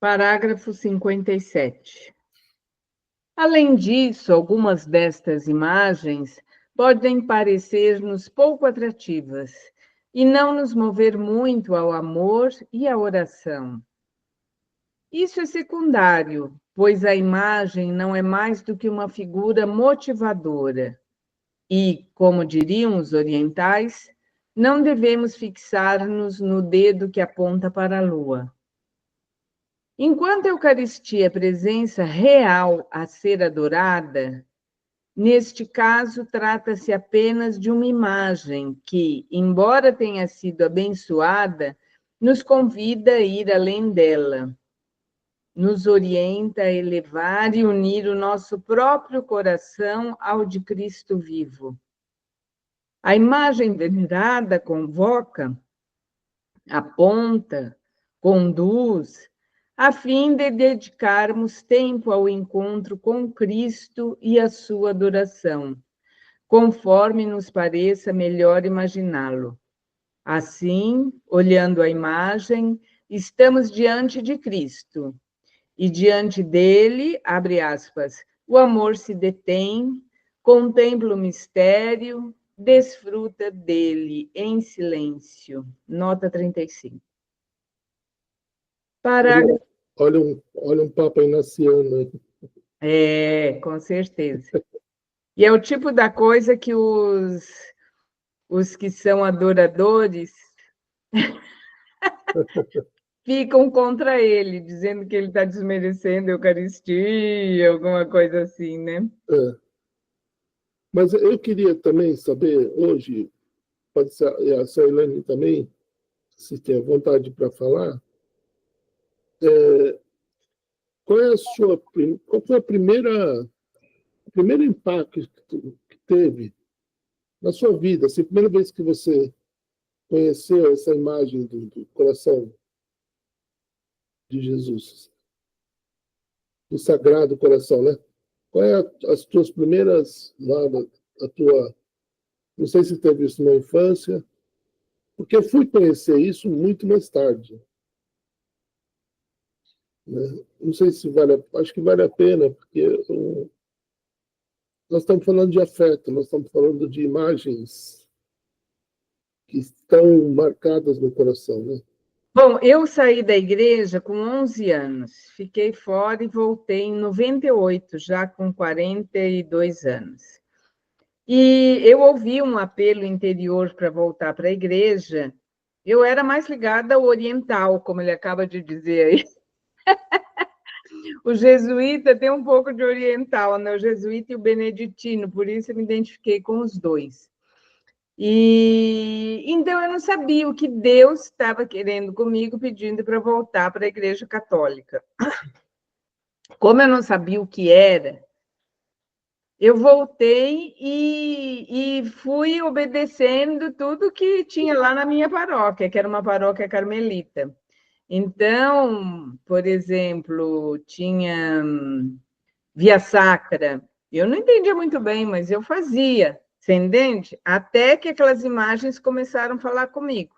Parágrafo 57. Além disso, algumas destas imagens podem parecer-nos pouco atrativas e não nos mover muito ao amor e à oração. Isso é secundário, pois a imagem não é mais do que uma figura motivadora. E, como diriam os orientais, não devemos fixar-nos no dedo que aponta para a lua. Enquanto a Eucaristia é presença real a ser adorada, neste caso trata-se apenas de uma imagem que, embora tenha sido abençoada, nos convida a ir além dela, nos orienta a elevar e unir o nosso próprio coração ao de Cristo vivo. A imagem venerada convoca, aponta, conduz, a fim de dedicarmos tempo ao encontro com Cristo e à sua adoração, conforme nos pareça melhor imaginá-lo. Assim, olhando a imagem, estamos diante de Cristo, e diante dele, abre aspas, o amor se detém, contempla o mistério, desfruta dele em silêncio. Nota 35. Parágrafo. Olha um Papa inaciano. Com certeza. E é o tipo da coisa que os que são adoradores ficam contra ele, dizendo que ele está desmerecendo a Eucaristia, alguma coisa assim, né? Mas eu queria também saber, hoje, pode ser a Soilane também, se tem vontade para falar, qual foi o primeiro impacto que teve na sua vida, assim, a primeira vez que você conheceu essa imagem do coração de Jesus, do Sagrado Coração, né? Qual é as tuas primeiras, não sei se teve isso na infância, porque eu fui conhecer isso muito mais tarde, né? Não sei se acho que vale a pena, porque nós estamos falando de afeto, nós estamos falando de imagens que estão marcadas no coração, né? Bom, eu saí da igreja com 11 anos, fiquei fora e voltei em 98, já com 42 anos. E eu ouvi um apelo interior para voltar para a igreja. Eu era mais ligada ao oriental, como ele acaba de dizer aí. O jesuíta tem um pouco de oriental, né? O jesuíta e o beneditino, por isso eu me identifiquei com os dois. E então eu não sabia o que Deus estava querendo comigo, pedindo para voltar para a Igreja Católica. Como eu não sabia o que era, eu voltei e fui obedecendo tudo que tinha lá na minha paróquia, que era uma paróquia carmelita. Então, por exemplo, tinha via sacra. Eu não entendia muito bem, mas eu fazia, você entende? Até que aquelas imagens começaram a falar comigo.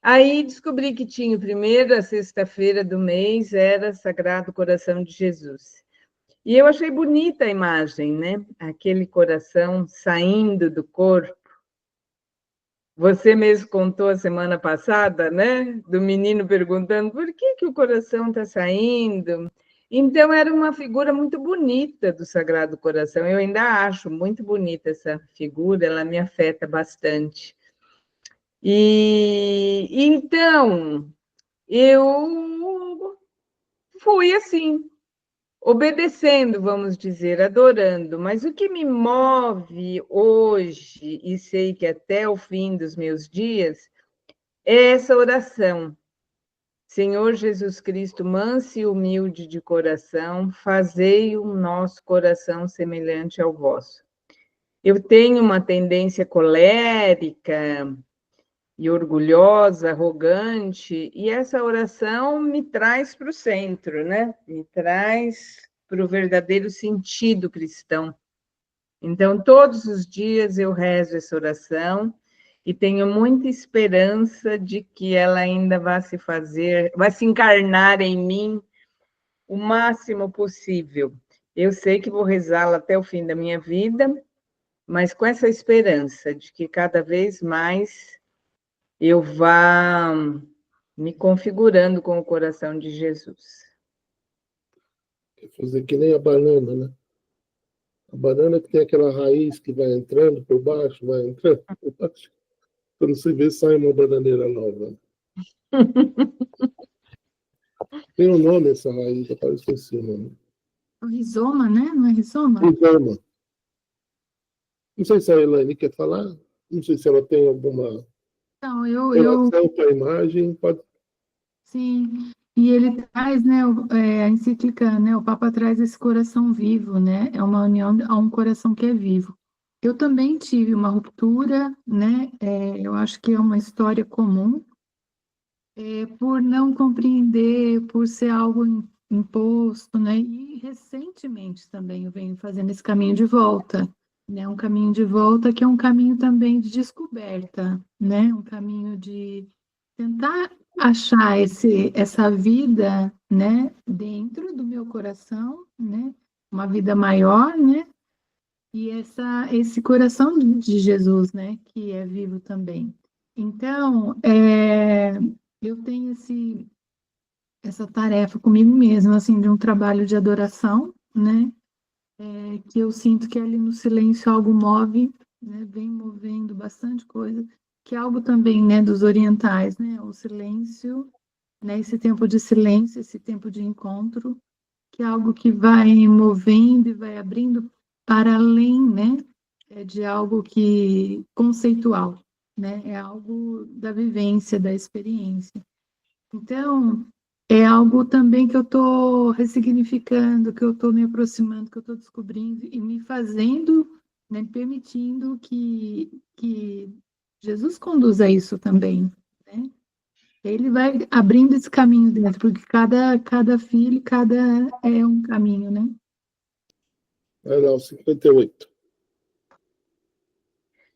Aí descobri que tinha a primeira sexta-feira do mês, era Sagrado Coração de Jesus. E eu achei bonita a imagem, né? Aquele coração saindo do corpo. Você mesmo contou a semana passada, né? Do menino perguntando por que o coração está saindo. Então, era uma figura muito bonita do Sagrado Coração. Eu ainda acho muito bonita essa figura, ela me afeta bastante. E então, eu fui assim, obedecendo, vamos dizer, adorando. Mas o que me move hoje, e sei que até o fim dos meus dias, é essa oração. Senhor Jesus Cristo, manso e humilde de coração, fazei o nosso coração semelhante ao vosso. Eu tenho uma tendência colérica e orgulhosa, arrogante, e essa oração me traz para o centro, né? Me traz para o verdadeiro sentido cristão. Então, todos os dias eu rezo essa oração e tenho muita esperança de que ela ainda vai se encarnar em mim o máximo possível. Eu sei que vou rezá-la até o fim da minha vida, mas com essa esperança de que cada vez mais eu vá me configurando com o coração de Jesus. Quer fazer que nem a banana, né? A banana que tem aquela raiz que vai entrando por baixo, vai entrando por baixo. Quando você vê, sai uma bananeira nova. Tem um nome essa raiz, eu esqueci o nome. O rizoma, né? Não é rizoma? Rizoma. Não sei se a Elaine quer falar, não sei se ela tem alguma Então, relação com a imagem. Pode... sim. E ele traz, né, a encíclica, né, o Papa traz esse coração vivo, né? É uma união a um coração que é vivo. Eu também tive uma ruptura, né? Eu acho que é uma história comum, por não compreender, por ser algo imposto, né? E recentemente também eu venho fazendo esse caminho de volta, né? Um caminho de volta que é um caminho também de descoberta, né? Um caminho de tentar achar essa vida, né? Dentro do meu coração, né? Uma vida maior, né? E esse coração de Jesus, né? Que é vivo também. Então, eu tenho essa tarefa comigo mesma, assim, de um trabalho de adoração, né? Que eu sinto que ali no silêncio algo move, né? Vem movendo bastante coisa, que é algo também, né, dos orientais, né? O silêncio, né? Esse tempo de silêncio, esse tempo de encontro, que é algo que vai movendo e vai abrindo para além, né? De algo que conceitual, né? É algo da vivência, da experiência. Então, é algo também que eu estou ressignificando, que eu estou me aproximando, que eu estou descobrindo e me fazendo, né, permitindo que Jesus conduza isso também, né? Ele vai abrindo esse caminho dentro, porque cada filho, cada é um caminho, né? Vai lá, o 58.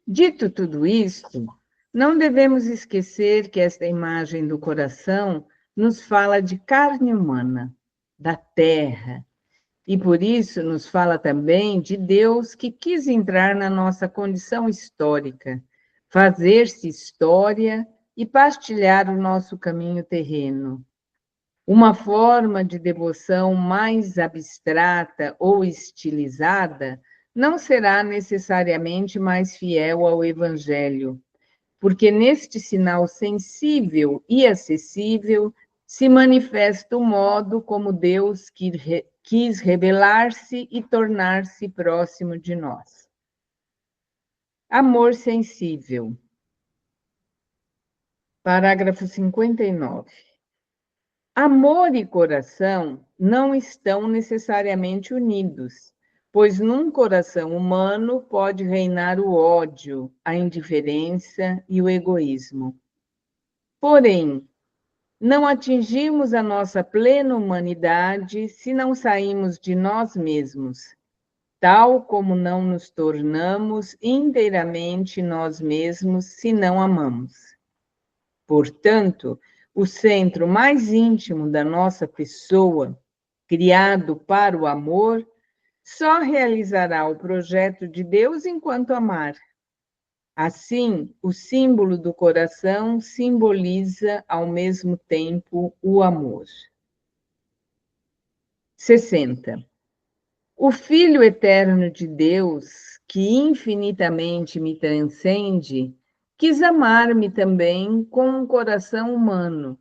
Dito tudo isto, não devemos esquecer que esta imagem do coração nos fala de carne humana, da terra, e por isso nos fala também de Deus que quis entrar na nossa condição histórica, fazer-se história e partilhar o nosso caminho terreno. Uma forma de devoção mais abstrata ou estilizada não será necessariamente mais fiel ao Evangelho, porque neste sinal sensível e acessível se manifesta o modo como Deus quis revelar-se e tornar-se próximo de nós. Amor sensível. Parágrafo 59. Amor e coração não estão necessariamente unidos, pois num coração humano pode reinar o ódio, a indiferença e o egoísmo. Porém, não atingimos a nossa plena humanidade se não saímos de nós mesmos, tal como não nos tornamos inteiramente nós mesmos se não amamos. Portanto, o centro mais íntimo da nossa pessoa, criado para o amor, só realizará o projeto de Deus enquanto amar. Assim, o símbolo do coração simboliza ao mesmo tempo o amor. 60. O Filho eterno de Deus, que infinitamente me transcende, quis amar-me também com um coração humano.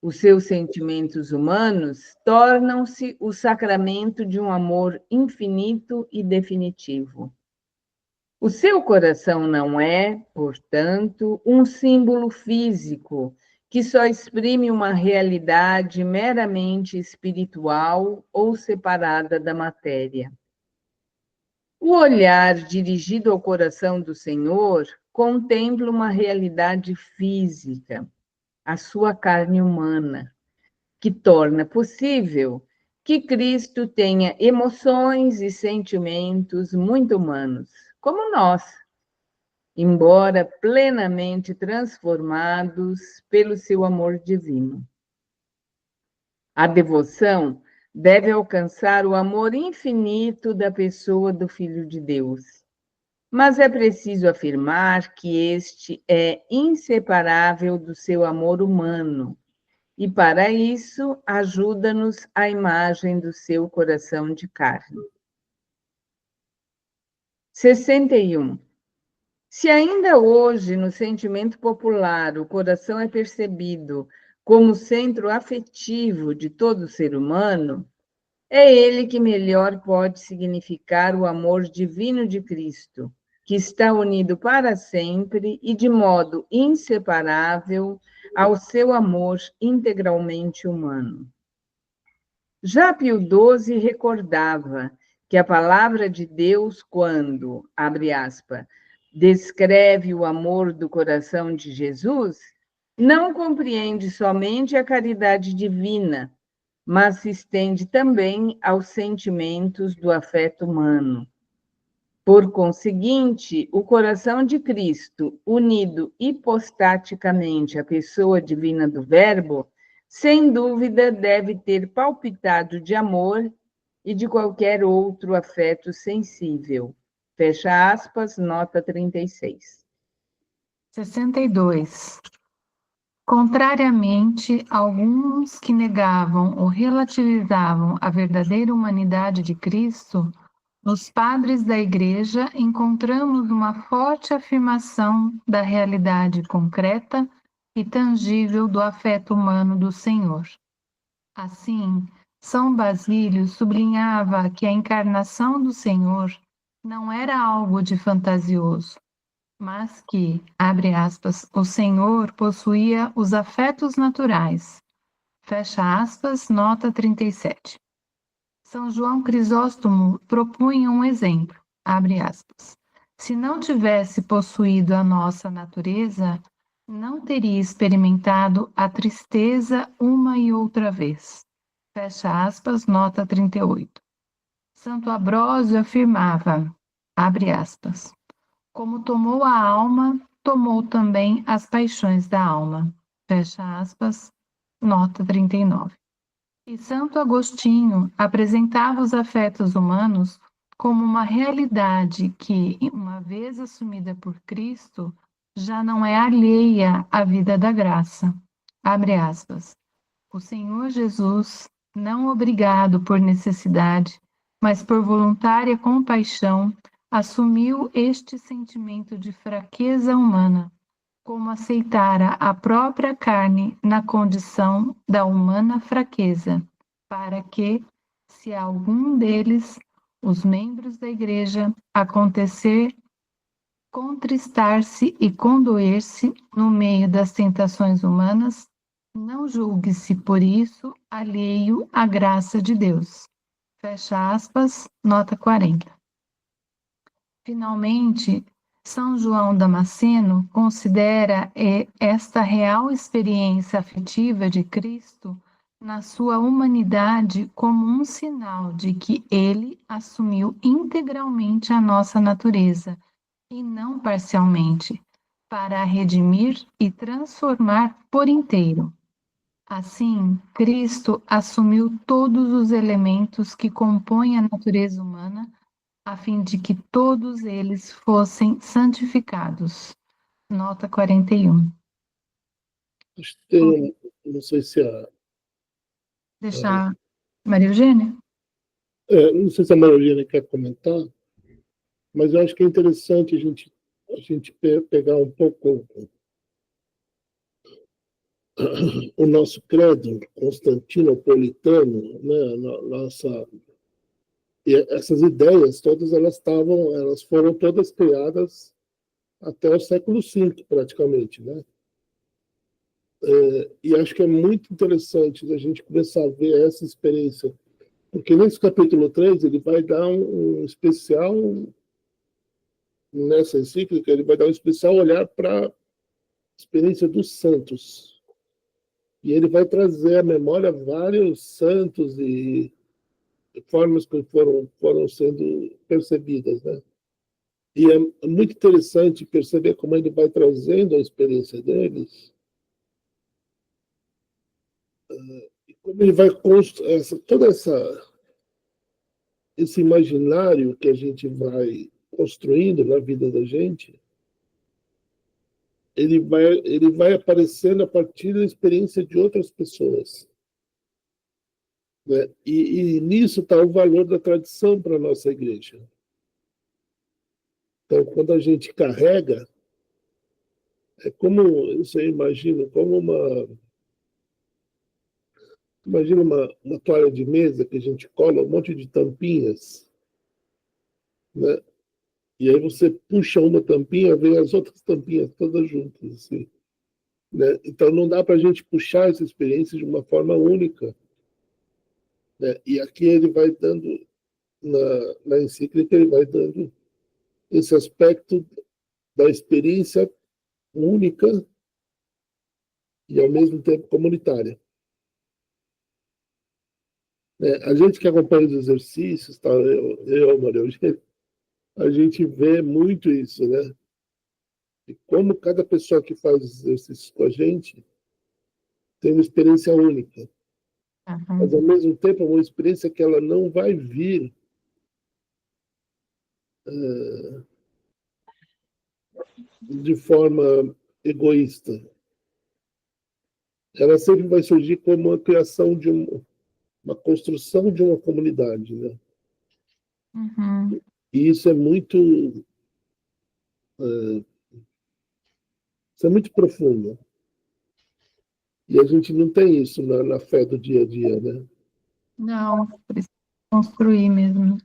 Os seus sentimentos humanos tornam-se o sacramento de um amor infinito e definitivo. O seu coração não é, portanto, um símbolo físico que só exprime uma realidade meramente espiritual ou separada da matéria. O olhar dirigido ao coração do Senhor contempla uma realidade física, a sua carne humana, que torna possível que Cristo tenha emoções e sentimentos muito humanos, como nós, embora plenamente transformados pelo seu amor divino. A devoção deve alcançar o amor infinito da pessoa do Filho de Deus. Mas é preciso afirmar que este é inseparável do seu amor humano, e para isso ajuda-nos a imagem do seu coração de carne. 61. Se ainda hoje, no sentimento popular, o coração é percebido como centro afetivo de todo ser humano, é ele que melhor pode significar o amor divino de Cristo, que está unido para sempre e de modo inseparável ao seu amor integralmente humano. Já Pio XII recordava que a palavra de Deus, quando, abre aspas, descreve o amor do coração de Jesus, não compreende somente a caridade divina, mas se estende também aos sentimentos do afeto humano. Por conseguinte, o coração de Cristo, unido hipostaticamente à pessoa divina do Verbo, sem dúvida deve ter palpitado de amor e de qualquer outro afeto sensível. Fecha aspas, nota 36. 62. Contrariamente, alguns que negavam ou relativizavam a verdadeira humanidade de Cristo, nos padres da Igreja encontramos uma forte afirmação da realidade concreta e tangível do afeto humano do Senhor. Assim, São Basílio sublinhava que a encarnação do Senhor não era algo de fantasioso, mas que, abre aspas, o Senhor possuía os afetos naturais. Fecha aspas, nota 37. São João Crisóstomo propunha um exemplo, abre aspas. Se não tivesse possuído a nossa natureza, não teria experimentado a tristeza uma e outra vez. Fecha aspas, nota 38. Santo Ambrósio afirmava, abre aspas, como tomou a alma, tomou também as paixões da alma. Fecha aspas, nota 39. E Santo Agostinho apresentava os afetos humanos como uma realidade que, uma vez assumida por Cristo, já não é alheia à vida da graça. Abre aspas. O Senhor Jesus, não obrigado por necessidade, mas por voluntária compaixão, assumiu este sentimento de fraqueza humana, como aceitara a própria carne na condição da humana fraqueza, para que, se a algum deles, os membros da Igreja, acontecer contristar-se e condoer-se no meio das tentações humanas, não julgue-se por isso alheio à graça de Deus. Fecha aspas, nota 40. Finalmente, São João Damasceno considera esta real experiência afetiva de Cristo na sua humanidade como um sinal de que ele assumiu integralmente a nossa natureza, e não parcialmente, para a redimir e transformar por inteiro. Assim, Cristo assumiu todos os elementos que compõem a natureza humana, a fim de que todos eles fossem santificados. Nota 41. Acho que tem, não sei se Deixar Maria Eugênia? não sei se a Marolina quer comentar, mas eu acho que é interessante a gente pegar um pouco o nosso credo constantinopolitano, né? E essas ideias todas elas foram todas criadas até o século V, praticamente, né? E acho que é muito interessante a gente começar a ver essa experiência, porque nesse capítulo 3 ele vai dar um especial, nessa encíclica, ele vai dar um especial olhar para a experiência dos santos. E ele vai trazer à memória vários santos e formas que foram sendo percebidas, né? E é muito interessante perceber como ele vai trazendo a experiência deles como ele vai construir todo esse imaginário que a gente vai construindo na vida da gente, ele vai aparecendo a partir da experiência de outras pessoas. Né? E nisso está o valor da tradição para a nossa igreja. Então, quando a gente carrega, é como, eu imagino, como imagina uma toalha de mesa que a gente cola um monte de tampinhas, né? E aí você puxa uma tampinha, vem as outras tampinhas todas juntas, assim, né? Então não dá para a gente puxar essa experiência de uma forma única, né? E aqui ele vai dando, na encíclica, ele vai dando esse aspecto da experiência única e, ao mesmo tempo, comunitária. Né? A gente que acompanha os exercícios, tá? Maria Eugênia, a gente vê muito isso, né? E como cada pessoa que faz exercícios com a gente tem uma experiência única. Mas, ao mesmo tempo, é uma experiência que ela não vai vir de forma egoísta. Ela sempre vai surgir como uma criação de uma construção de uma comunidade, né? Uhum. E isso é muito profundo. E a gente não tem isso na fé do dia a dia, né? Não, precisa construir mesmo.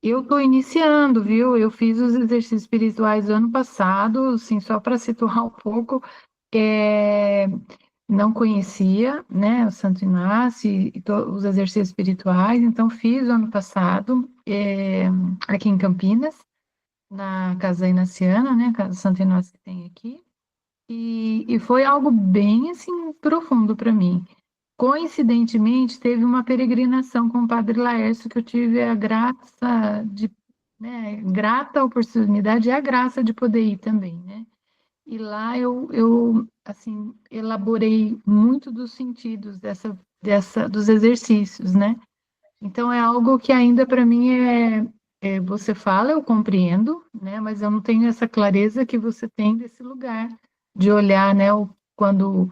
Eu estou iniciando, viu? Eu fiz os exercícios espirituais ano passado, assim, só para situar um pouco. É, não conhecia, né, o Santo Inácio e os exercícios espirituais, então fiz o ano passado, aqui em Campinas, na Casa Inaciana, né, Casa Santo Inácio que tem aqui, e foi algo bem, assim, profundo para mim. Coincidentemente, teve uma peregrinação com o Padre Laércio que eu tive a graça de, né, grata a oportunidade e a graça de poder ir também, né? E lá eu assim, elaborei muito dos sentidos dos exercícios, né? Então é algo que ainda para mim você fala, eu compreendo, né? Mas eu não tenho essa clareza que você tem desse lugar de olhar, né? Quando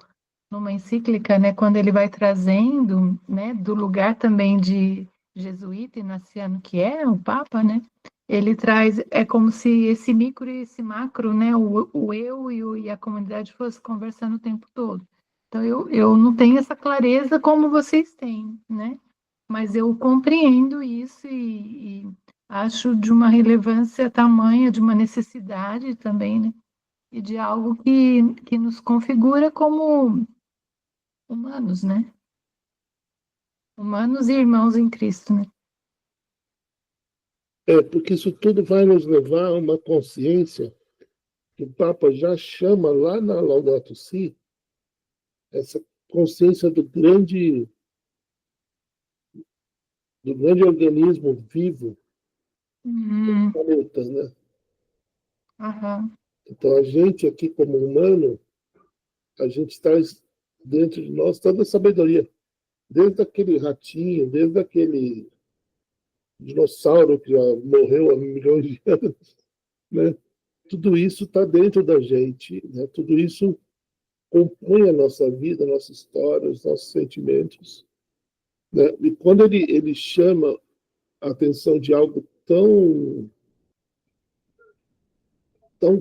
numa encíclica, né, quando ele vai trazendo, né, do lugar também de jesuíta e naciano que é o Papa, né, ele traz, é como se esse micro e esse macro, né, o eu e a comunidade fosse conversando o tempo todo. Então, eu não tenho essa clareza como vocês têm, né, mas eu compreendo isso e acho de uma relevância tamanha, de uma necessidade também, né, e de algo que nos configura como humanos, né? Humanos e irmãos em Cristo, né? Porque isso tudo vai nos levar a uma consciência que o Papa já chama lá na Laudato Si, essa consciência do grande organismo vivo do planeta, né? Aham. Então, a gente aqui, como humano, a gente traz dentro de nós toda a sabedoria. Desde aquele ratinho, desde aquele dinossauro que já morreu há milhões de anos, né? Tudo isso está dentro da gente, né? Tudo isso compõe a nossa vida, a nossa história, os nossos sentimentos, né? E quando ele chama a atenção de algo tão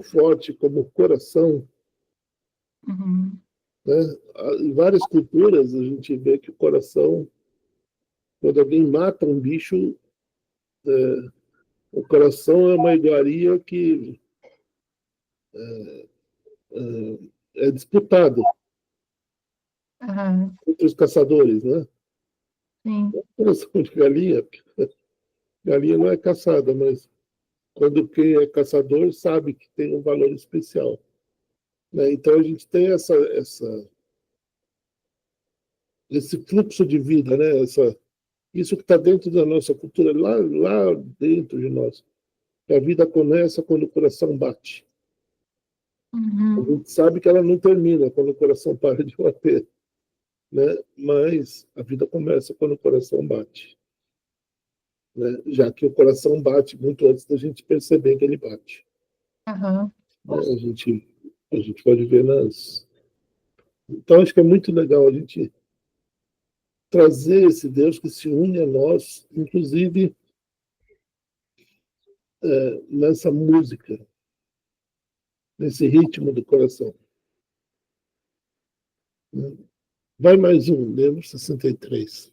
forte como o coração, Uhum. né? Em várias culturas a gente vê que o coração, quando alguém mata um bicho, o coração é uma iguaria que é disputado Aham. entre os caçadores, né? Sim. O coração de galinha, galinha não é caçada, mas quando quem é caçador sabe que tem um valor especial, né? Então a gente tem esse fluxo de vida, né? Isso que está dentro da nossa cultura, lá dentro de nós. A vida começa quando o coração bate. A Uhum. gente sabe que ela não termina quando o coração para de bater. né? Mas a vida começa quando o coração bate, né? Já que o coração bate muito antes da gente perceber que ele bate. Aham. Né? A gente pode ver nas... Então, acho que é muito legal a gente trazer esse Deus que se une a nós, inclusive nessa música, nesse ritmo do coração. Né? Vai mais um, lembro 63.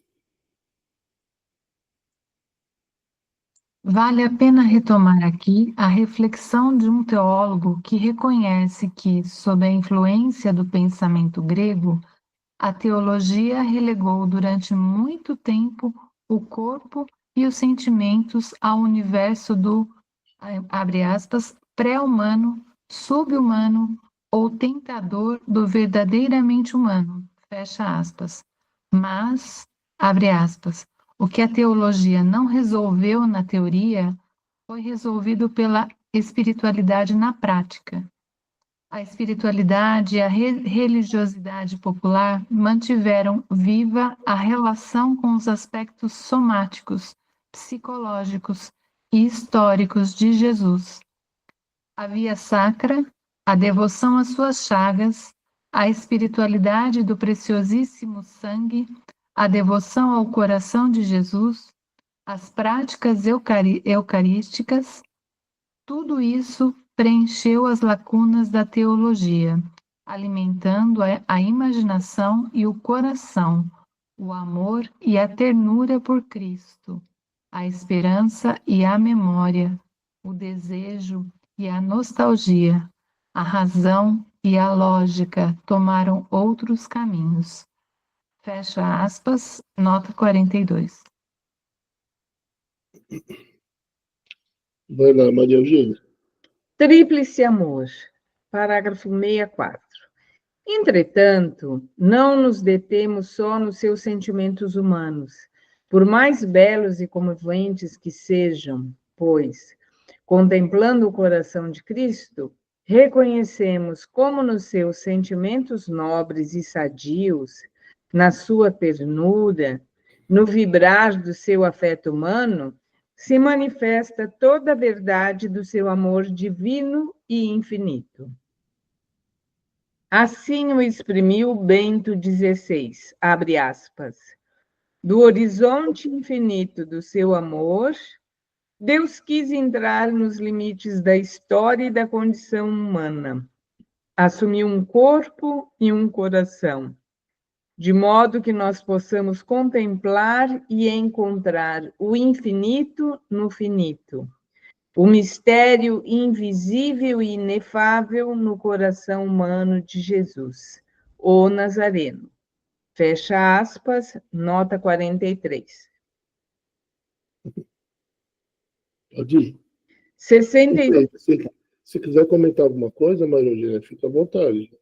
Vale a pena retomar aqui a reflexão de um teólogo que reconhece que, sob a influência do pensamento grego, a teologia relegou durante muito tempo o corpo e os sentimentos ao universo do, abre aspas, pré-humano, sub-humano ou tentador do verdadeiramente humano, fecha aspas. Mas, abre aspas, o que a teologia não resolveu na teoria foi resolvido pela espiritualidade na prática. A espiritualidade e a religiosidade popular mantiveram viva a relação com os aspectos somáticos, psicológicos e históricos de Jesus. A via sacra, a devoção às suas chagas, a espiritualidade do preciosíssimo sangue, a devoção ao coração de Jesus, as práticas eucarísticas, tudo isso preencheu as lacunas da teologia, alimentando a imaginação e o coração, o amor e a ternura por Cristo, a esperança e a memória, o desejo e a nostalgia, a razão e a lógica tomaram outros caminhos. Fecha aspas, nota 42. Vai lá, Maria Eugênia. Tríplice amor, parágrafo 64. Entretanto, não nos detemos só nos seus sentimentos humanos, por mais belos e comoventes que sejam, pois, contemplando o coração de Cristo, reconhecemos como nos seus sentimentos nobres e sadios, na sua ternura, no vibrar do seu afeto humano, se manifesta toda a verdade do seu amor divino e infinito. Assim o exprimiu Bento XVI, abre aspas, do horizonte infinito do seu amor, Deus quis entrar nos limites da história e da condição humana, assumiu um corpo e um coração, de modo que nós possamos contemplar e encontrar o infinito no finito, o mistério invisível e inefável no coração humano de Jesus, o Nazareno. Fecha aspas, nota 43. Pode ir. 62. Se quiser comentar alguma coisa, Maria Eugênia, fica à vontade.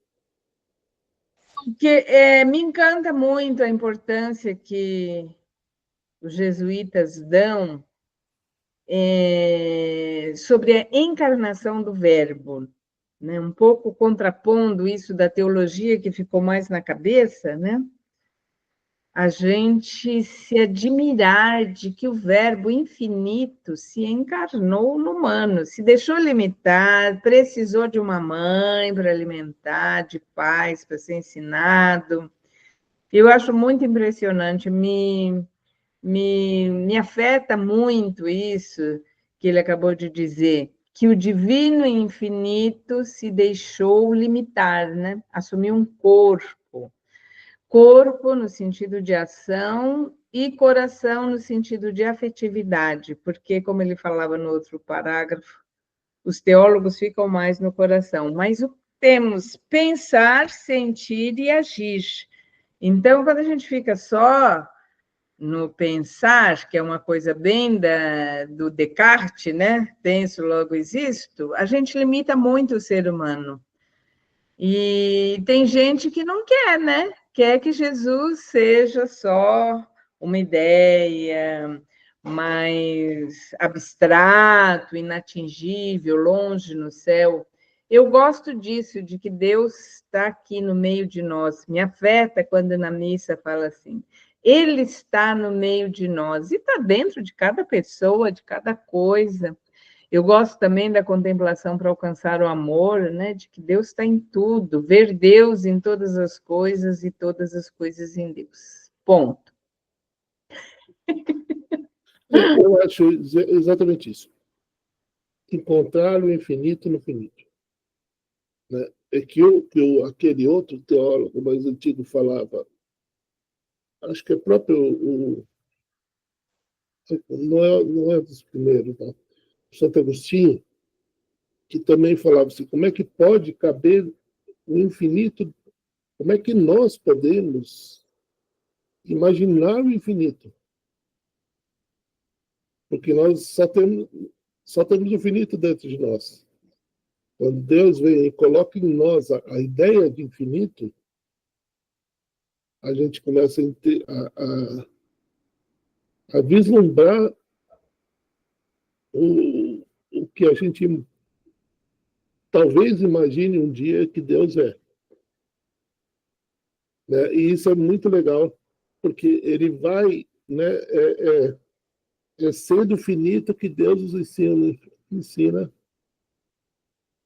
Porque me encanta muito a importância que os jesuítas dão sobre a encarnação do verbo, né? Um pouco contrapondo isso da teologia que ficou mais na cabeça, né? A gente se admirar de que o verbo infinito se encarnou no humano, se deixou limitar, precisou de uma mãe para alimentar, de pais para ser ensinado. Eu acho muito impressionante, me afeta muito isso que ele acabou de dizer, que o divino e infinito se deixou limitar, né? Assumiu um corpo. Corpo no sentido de ação e coração no sentido de afetividade, porque, como ele falava no outro parágrafo, os teólogos ficam mais no coração, mas temos pensar, sentir e agir. Então, quando a gente fica só no pensar, que é uma coisa bem do Descartes, né? Penso, logo existo, a gente limita muito o ser humano. E tem gente que não quer, né? Quer que Jesus seja só uma ideia mais abstrato, inatingível, longe no céu. Eu gosto disso, de que Deus está aqui no meio de nós. Me afeta quando na missa fala assim, Ele está no meio de nós, e está dentro de cada pessoa, de cada coisa. Eu gosto também da contemplação para alcançar o amor, né? De que Deus está em tudo, ver Deus em todas as coisas e todas as coisas em Deus. Ponto. Eu acho exatamente isso. Encontrar o infinito no finito. Né? É que aquele outro teólogo mais antigo falava, acho que é próprio, não é dos primeiros, não. Santo Agostinho, que também falava assim, como é que pode caber o infinito, como é que nós podemos imaginar o infinito? Porque nós só temos o infinito dentro de nós. Quando Deus vem e coloca em nós a ideia de infinito, a gente começa a vislumbrar o que a gente talvez imagine um dia que Deus é. Né? E isso é muito legal, porque ele vai, né, sendo finito que Deus nos ensina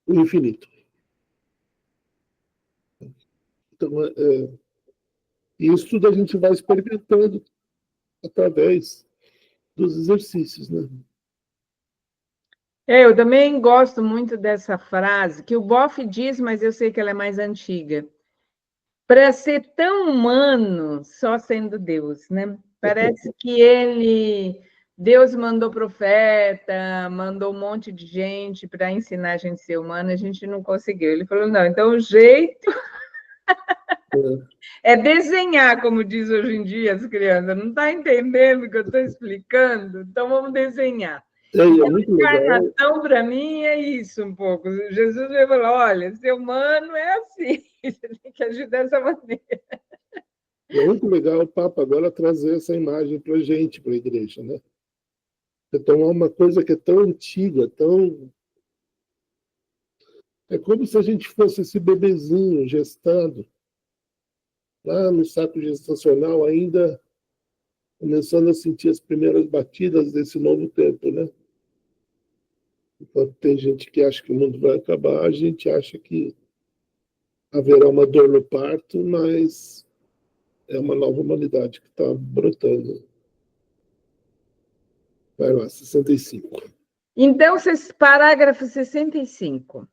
o infinito. Então, isso tudo a gente vai experimentando através dos exercícios, né? Eu também gosto muito dessa frase, que o Boff diz, mas eu sei que ela é mais antiga. Para ser tão humano, só sendo Deus, né? Parece que Deus mandou profeta, mandou um monte de gente para ensinar a gente a ser humano, a gente não conseguiu. Ele falou, não, então o jeito é desenhar, como diz hoje em dia as crianças. Não está entendendo o que eu estou explicando? Então vamos desenhar. É muito legal. Encarnação, para mim, é isso um pouco. Jesus veio falar, olha, ser humano é assim, você tem que agir dessa maneira. É muito legal o Papa agora trazer essa imagem para a gente, para a igreja, né? Então, é uma coisa que é tão antiga, tão... É como se a gente fosse esse bebezinho gestando, lá no saco gestacional, ainda começando a sentir as primeiras batidas desse novo tempo, né? Enquanto tem gente que acha que o mundo vai acabar, a gente acha que haverá uma dor no parto, mas é uma nova humanidade que está brotando. Vai lá, 65. Então, parágrafo 65.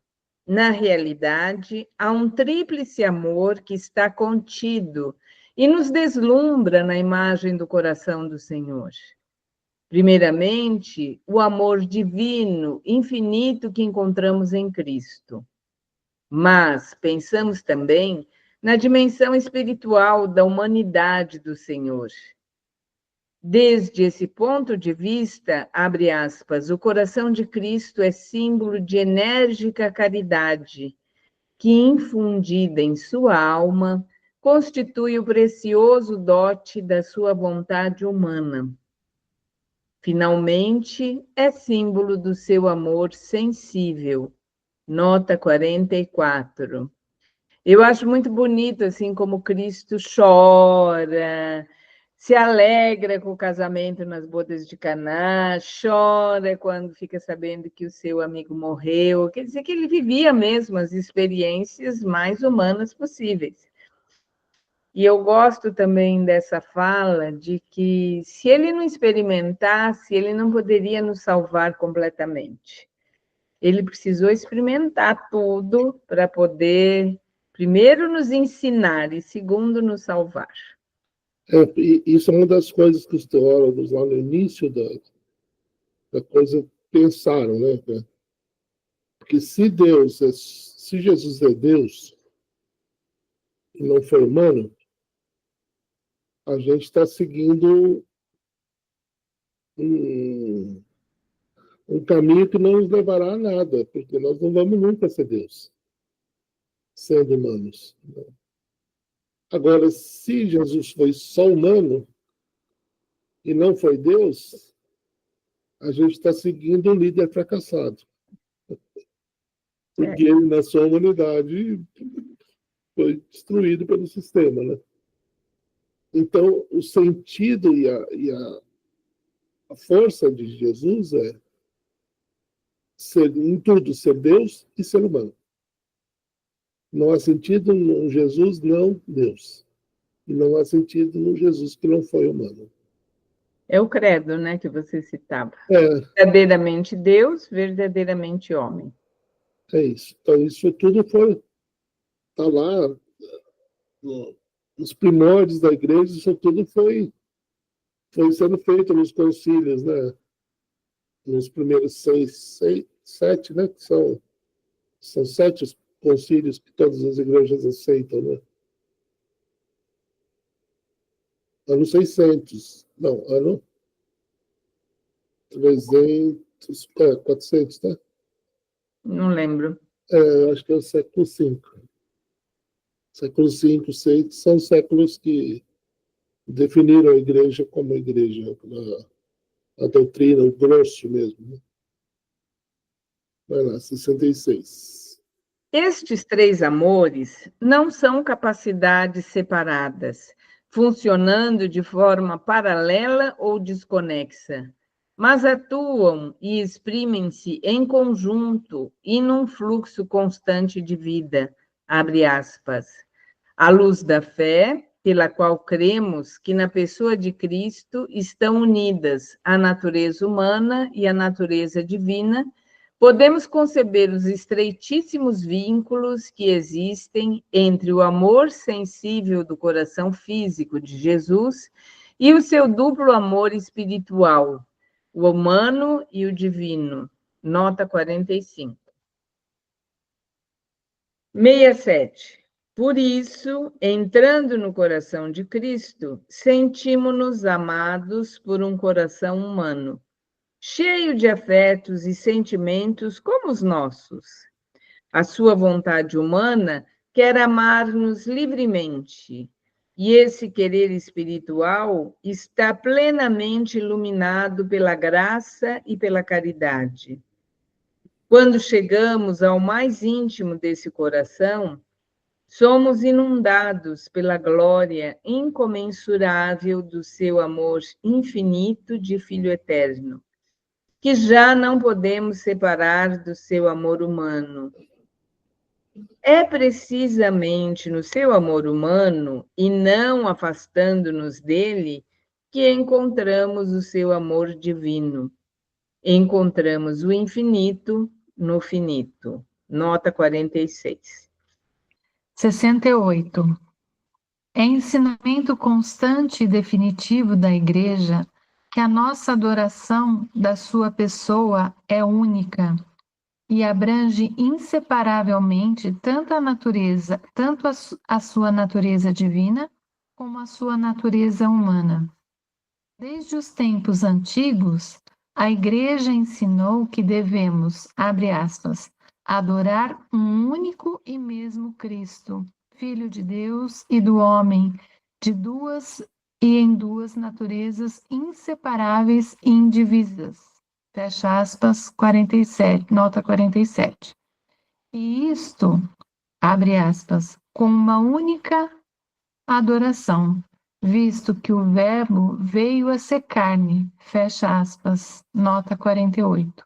Na realidade, há um tríplice amor que está contido e nos deslumbra na imagem do coração do Senhor. Primeiramente, o amor divino, infinito que encontramos em Cristo. Mas pensamos também na dimensão espiritual da humanidade do Senhor. Desde esse ponto de vista, abre aspas, o coração de Cristo é símbolo de enérgica caridade, que, infundida em sua alma, constitui o precioso dote da sua vontade humana. Finalmente, é símbolo do seu amor sensível. Nota 44. Eu acho muito bonito, assim, como Cristo chora, se alegra com o casamento nas bodas de Caná, chora quando fica sabendo que o seu amigo morreu. Quer dizer que ele vivia mesmo as experiências mais humanas possíveis. E eu gosto também dessa fala de que se ele não experimentasse, ele não poderia nos salvar completamente. Ele precisou experimentar tudo para poder, primeiro, nos ensinar e, segundo, nos salvar. Isso é uma das coisas que os teólogos lá no início da coisa pensaram, né? Porque se Jesus é Deus e não foi humano, a gente está seguindo um caminho que não nos levará a nada, porque nós não vamos nunca ser Deus, sendo humanos. Agora, se Jesus foi só humano e não foi Deus, a gente está seguindo um líder fracassado. porque ele, na sua humanidade, foi destruído pelo sistema, né? Então, o sentido e a força de Jesus é ser, em tudo, ser Deus e ser humano. Não há sentido no Jesus não Deus. E não há sentido no Jesus que não foi humano. É o credo, né, que você citava. É, Verdadeiramente Deus, verdadeiramente homem. é isso. Então, isso tudo está lá nos primórdios da igreja, isso tudo foi sendo feito nos concílios, né? Nos primeiros sete, né? Que são 7 os concílios que todas as igrejas aceitam, né? Ano 600, não, ano 300, 400, né? Não lembro. Acho que é o século V. Século V, VI, são séculos que definiram a igreja como a igreja, a doutrina, o grosso mesmo, né? Vai lá, 66. Estes 3 amores não são capacidades separadas, funcionando de forma paralela ou desconexa, mas atuam e exprimem-se em conjunto e num fluxo constante de vida, abre aspas. À luz da fé, pela qual cremos que na pessoa de Cristo estão unidas a natureza humana e a natureza divina, podemos conceber os estreitíssimos vínculos que existem entre o amor sensível do coração físico de Jesus e o seu duplo amor espiritual, o humano e o divino. Nota 45. 67. Por isso, entrando no coração de Cristo, sentimos-nos amados por um coração humano, cheio de afetos e sentimentos como os nossos. A sua vontade humana quer amar-nos livremente, e esse querer espiritual está plenamente iluminado pela graça e pela caridade. Quando chegamos ao mais íntimo desse coração, somos inundados pela glória incomensurável do seu amor infinito de Filho eterno, que já não podemos separar do seu amor humano. É precisamente no seu amor humano, e não afastando-nos dele, que encontramos o seu amor divino. Encontramos o infinito no finito. Nota 46. 68. É ensinamento constante e definitivo da Igreja que a nossa adoração da sua pessoa é única e abrange inseparavelmente tanto a sua natureza divina, como a sua natureza humana. Desde os tempos antigos, a Igreja ensinou que devemos, abre aspas, adorar um único e mesmo Cristo, Filho de Deus e do homem, em duas naturezas inseparáveis e indivisas. Fecha aspas, 47, nota 47. E isto, abre aspas, com uma única adoração, visto que o Verbo veio a ser carne, fecha aspas, nota 48.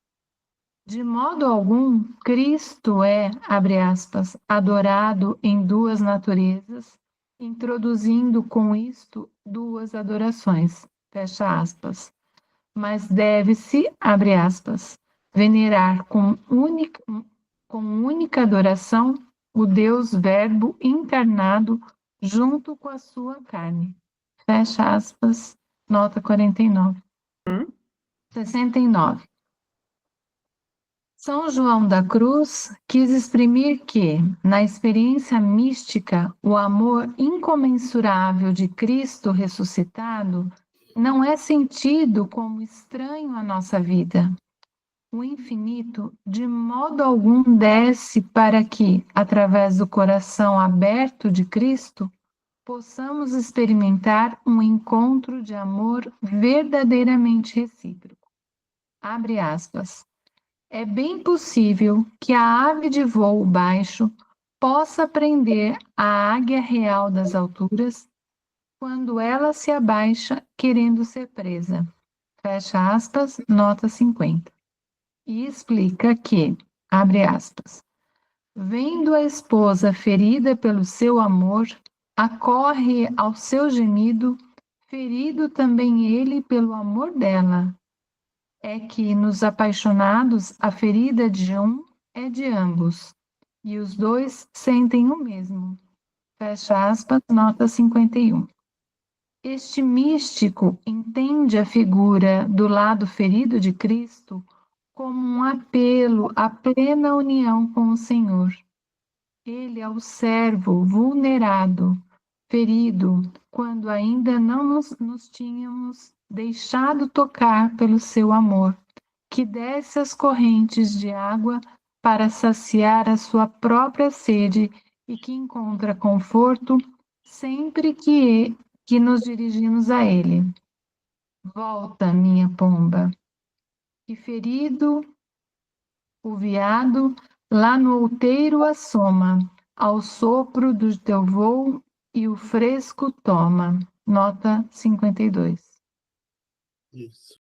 De modo algum, Cristo é, abre aspas, adorado em duas naturezas, introduzindo com isto duas adorações, fecha aspas. Mas deve-se, abre aspas, venerar com única adoração o Deus Verbo encarnado junto com a sua carne. Fecha aspas, nota 49. 69. São João da Cruz quis exprimir que, na experiência mística, o amor incomensurável de Cristo ressuscitado não é sentido como estranho à nossa vida. O infinito, de modo algum, desce para que, através do coração aberto de Cristo, possamos experimentar um encontro de amor verdadeiramente recíproco. Abre aspas. É bem possível que a ave de voo baixo possa prender a águia real das alturas quando ela se abaixa querendo ser presa. Fecha aspas, nota 50. E explica que, abre aspas, vendo a esposa ferida pelo seu amor, acorre ao seu gemido, ferido também ele pelo amor dela. É que nos apaixonados a ferida de um é de ambos, e os dois sentem o mesmo. Fecha aspas, nota 51. Este místico entende a figura do lado ferido de Cristo como um apelo à plena união com o Senhor. Ele é o servo vulnerado, ferido, quando ainda não nos tínhamos deixado tocar pelo seu amor, que desce as correntes de água para saciar a sua própria sede e que encontra conforto sempre que nos dirigimos a ele. Volta, minha pomba, que ferido o veado lá no outeiro assoma, ao sopro do teu voo e o fresco toma. Nota 52. Isso.